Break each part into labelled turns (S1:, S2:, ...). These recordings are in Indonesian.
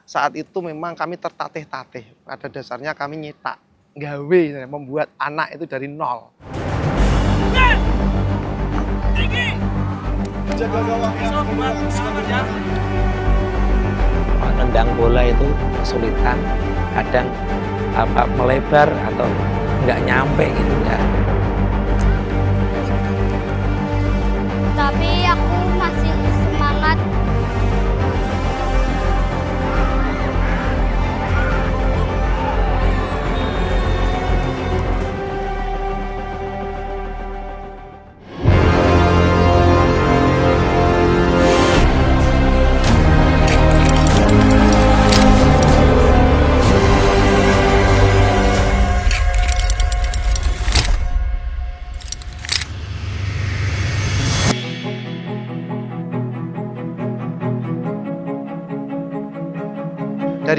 S1: saat itu memang kami tertatih-tatih. Pada dasarnya kami nyetak, gawe, membuat anak itu dari nol.
S2: Jaga gawang ya.
S3: Nendang bola itu kesulitan, kadang melebar atau nggak nyampe gitu ya.
S4: Tapi aku masih semangat.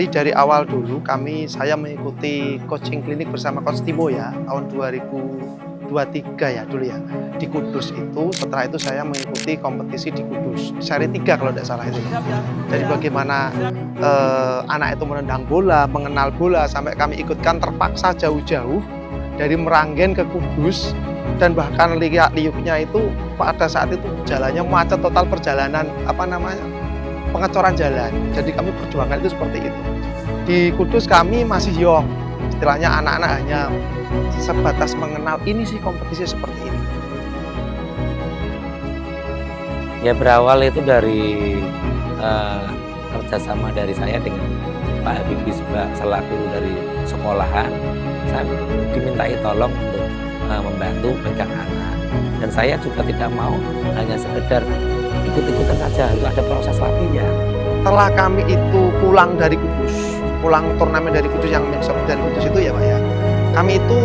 S1: Dari awal dulu saya mengikuti coaching klinik bersama Coach Timo ya, tahun 2023 ya dulu ya, di Kudus itu. Setelah itu saya mengikuti kompetisi di Kudus, seri 3 kalau tidak salah itu. Jadi bagaimana anak itu menendang bola, mengenal bola, sampai kami ikutkan terpaksa jauh-jauh dari Meranggen ke Kudus, dan bahkan liuknya itu pada saat itu jalannya macet total, perjalanan pengecoran jalan. Jadi kami perjuangan itu seperti itu. Di Kudus kami masih young, istilahnya anak-anak hanya sebatas mengenal ini sih kompetisi seperti ini.
S3: Ya berawal itu dari kerjasama dari saya dengan Pak Habib Bisbah selaku dari sekolahan. Saya dimintai tolong untuk membantu pegang anak, dan saya juga tidak mau hanya sekedar ikut-ikutan saja, harus ada proses latihan.
S1: Setelah kami itu pulang dari Kudus, pulang turnamen dari Kudus, yang dari Kudus itu ya Pak ya, kami itu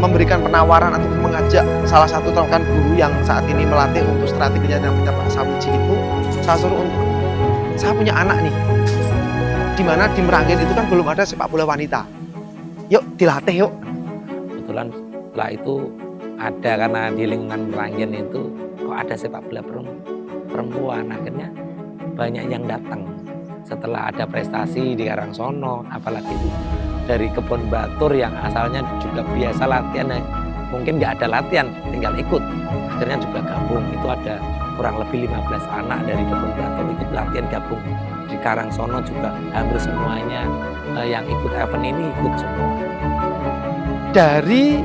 S1: memberikan penawaran atau mengajak salah satu rekan guru yang saat ini melatih untuk strateginya namanya Pak Sawiji itu, saya suruh untuk, saya punya anak nih, dimana di Meranggen itu kan belum ada sepak bola wanita, yuk dilatih yuk.
S3: Kebetulan setelah itu ada, karena di lingkungan Meranggen itu kok ada sepak bola perempuan, akhirnya banyak yang datang. Setelah ada prestasi di Karangsono, apalagi itu dari Kebon Batur yang asalnya juga biasa latihan, mungkin nggak ada latihan, tinggal ikut. Akhirnya juga gabung, itu ada kurang lebih 15 anak dari Kebon Batur ikut latihan gabung. Di Karangsono juga hampir semuanya yang ikut event ini ikut semua.
S1: Dari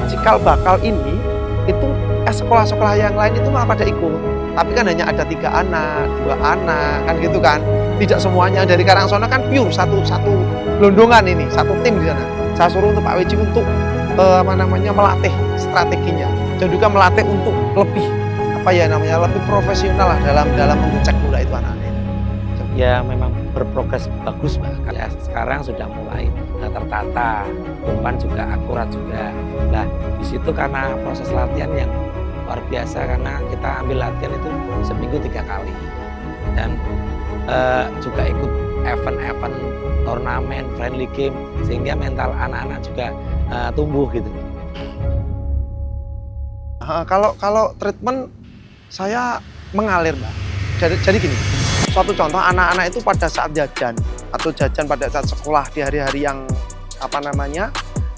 S1: cikal bakal ini, itu sekolah-sekolah yang lain itu malah pada ikut. Tapi kan hanya ada 3 anak, 2 anak, kan gitu kan. Tidak semuanya. Dari Karangsono kan pure satu londongan ini, satu tim di sana. Saya suruh untuk Pak Wiji untuk melatih strateginya, dan juga melatih untuk lebih lebih profesional lah dalam mengecek bola itu anak-anak.
S3: Ya memang berprogres bagus Pak. Ya, sekarang sudah mulai tertata, umpan juga akurat juga. Nah di situ karena proses latihan yang luar biasa, karena kita ambil latihan itu seminggu 3 kali, dan juga ikut event-event turnamen, friendly game, sehingga mental anak-anak juga tumbuh gitu.
S1: Kalau treatment saya mengalir Mbak. Jadi gini, suatu contoh, anak-anak itu pada saat jajan pada saat sekolah di hari-hari yang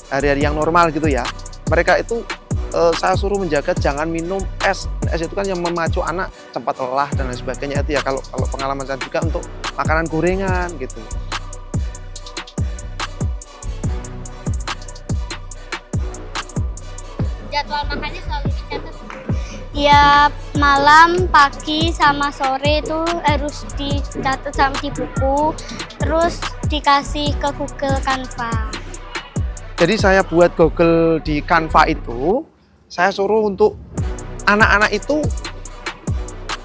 S1: hari-hari yang normal gitu ya, mereka itu saya suruh menjaga jangan minum es. Es itu kan yang memacu anak cepat lelah dan lain sebagainya itu ya, kalau pengalaman saya juga untuk makanan gorengan gitu.
S4: Jadwal makannya selalu dicatat. Ya, malam, pagi, sama sore itu harus dicatat sama di buku, terus dikasih ke Google Canva.
S1: Jadi saya buat Google di Canva itu, saya suruh untuk anak-anak itu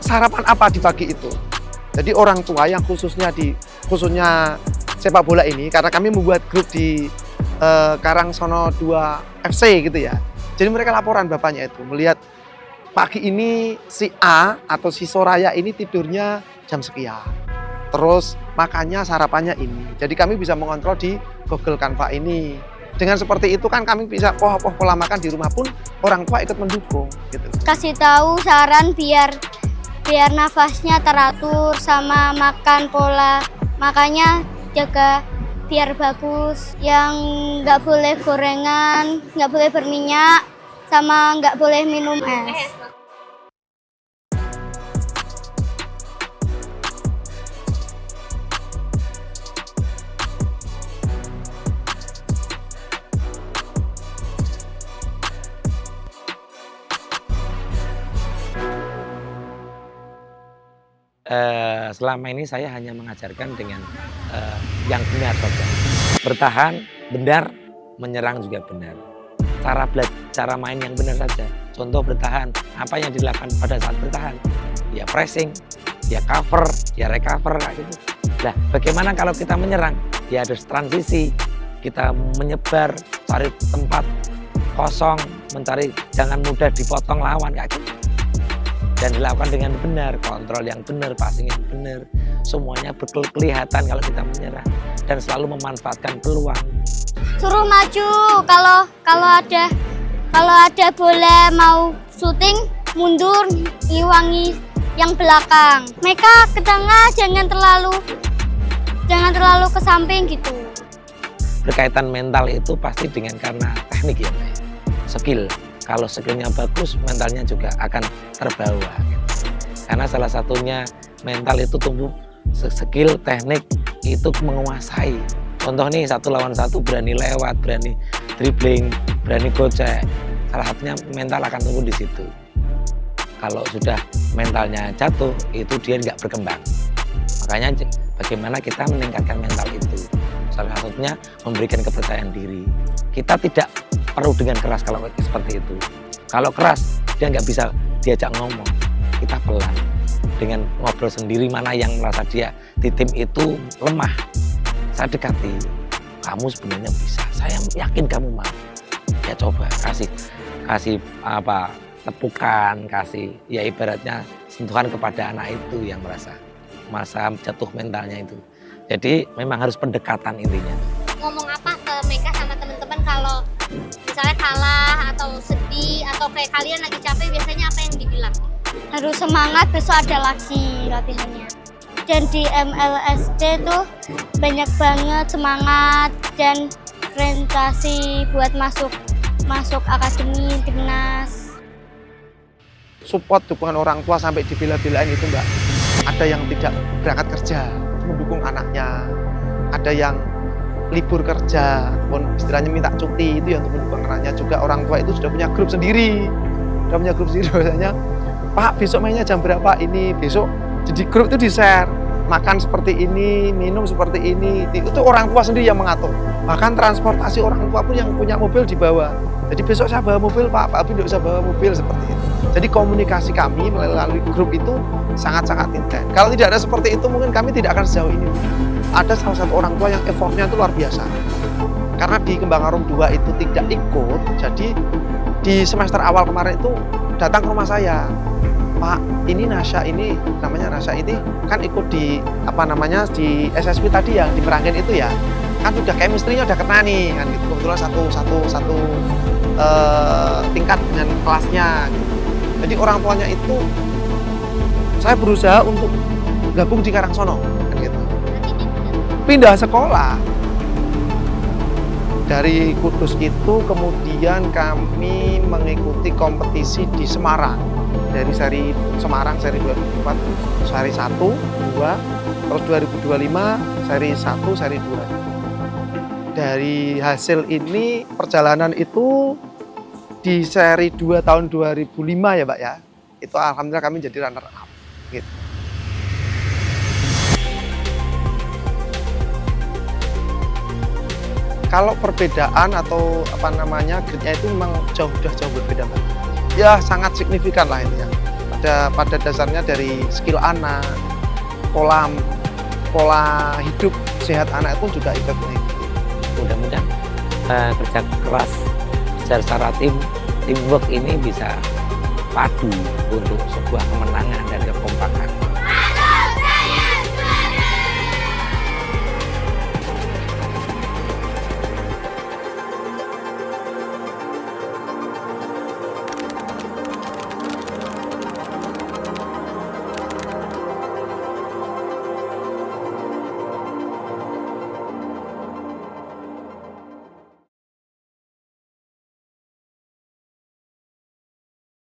S1: sarapan apa di pagi itu. Jadi orang tua yang khususnya sepak bola ini, karena kami membuat grup di Karangsono 2 FC gitu ya. Jadi mereka laporan bapaknya itu, melihat pagi ini si A atau si Soraya ini tidurnya jam sekian, terus makannya sarapannya ini. Jadi kami bisa mengontrol di Google Canva ini. Dengan seperti itu kan kami bisa pola makan di rumah pun orang tua ikut mendukung gitu.
S4: Kasih tahu saran biar biar nafasnya teratur sama makan pola makanya jaga biar bagus. Yang nggak boleh gorengan, nggak boleh berminyak, sama nggak boleh minum es.
S3: Selama ini saya hanya mengajarkan dengan yang benar saja. Bertahan benar, menyerang juga benar. Cara main yang benar saja. Contoh bertahan, apa yang dilakukan pada saat bertahan? Ya pressing, ya cover, ya recover kayak gitu. Nah, bagaimana kalau kita menyerang? Ya harus transisi. Kita menyebar, cari tempat kosong, mencari jangan mudah dipotong lawan kayak gitu. Dan dilakukan dengan benar, kontrol yang benar, passing yang benar, semuanya kelihatan kalau kita menyerang dan selalu memanfaatkan peluang.
S4: Suruh maju, kalau ada bola mau syuting mundur, ngiwangi yang belakang. Mereka ke tengah, jangan terlalu ke samping gitu.
S3: Berkaitan mental itu pasti dengan karena teknik ya, Mbak. Skill. Kalau skillnya bagus, mentalnya juga akan terbawa. Gitu. Karena salah satunya mental itu tumbuh skill, teknik itu menguasai. Contoh nih 1 lawan 1 berani lewat, berani dribbling, berani gocek. Salah satunya mental akan tumbuh di situ. Kalau sudah mentalnya jatuh, itu dia nggak berkembang. Makanya bagaimana kita meningkatkan mental itu. Salah satunya memberikan kepercayaan diri. Kita tidak perlu dengan keras kalau seperti itu. Kalau keras, dia nggak bisa diajak ngomong. Kita pelan. Dengan ngobrol sendiri mana yang merasa dia di tim itu lemah. Saya dekati. Kamu sebenarnya bisa. Saya yakin kamu mau. Ya coba kasih apa tepukan, kasih ya ibaratnya sentuhan kepada anak itu yang merasa jatuh mentalnya itu. Jadi memang harus pendekatan intinya.
S5: Ngomong apa ke mereka sama teman-teman kalau misalnya kalah atau sedih atau kayak kalian lagi capek, biasanya apa yang dibilang?
S4: Harus semangat, besok ada lagi latihannya. Dan di MLSD tuh banyak banget semangat dan orientasi buat masuk akademi, timnas.
S1: Support dukungan orang tua sampai dibela-belain itu Mbak. Ada yang tidak berangkat kerja, mendukung anaknya. Ada yang libur kerja, ataupun istilahnya minta cuti, itu yang untuk mendukung anaknya. Juga orang tua itu sudah punya grup sendiri. Biasanya, Pak besok mainnya jam berapa ini, besok. Jadi grup itu di-share. Makan seperti ini, minum seperti ini. Itu orang tua sendiri yang mengatur. Bahkan transportasi orang tua pun yang punya mobil dibawa. Jadi besok saya bawa mobil Pak Abi tidak usah bawa mobil seperti itu. Jadi komunikasi kami melalui grup itu sangat-sangat intens. Kalau tidak ada seperti itu mungkin kami tidak akan sejauh ini. Ada salah satu orang tua yang effortnya itu luar biasa. Karena di Kembang Arum 2 itu tidak ikut, jadi di semester awal kemarin itu datang ke rumah saya. Pak, ini Nasya ini, namanya Nasya ini kan ikut di di SSP tadi yang di Meranggen itu ya. Kan udah chemistry-nya udah kena nih kan gitu. Kebetulan satu tingkat dengan kelasnya gitu. Jadi orang tuanya itu saya berusaha untuk gabung di Karangsono kan gitu. Pindah sekolah. Dari Kudus itu kemudian kami mengikuti kompetisi di Semarang. Dari seri Semarang seri 2004, seri 1, 2, terus 2025 seri 1, seri 2. Dari hasil ini perjalanan itu di seri 2 tahun 2005 ya Pak ya. Itu alhamdulillah kami jadi runner up gitu. Kalau perbedaan atau grade-nya itu memang jauh berbeda Mbak. Ya sangat signifikan lah ini ya. Pada dasarnya dari skill anak, pola hidup sehat anak itu juga ikut mengikuti.
S3: Mudah-mudahan kerja keras secara teamwork ini bisa padu untuk sebuah kemenangan dan kekompakan.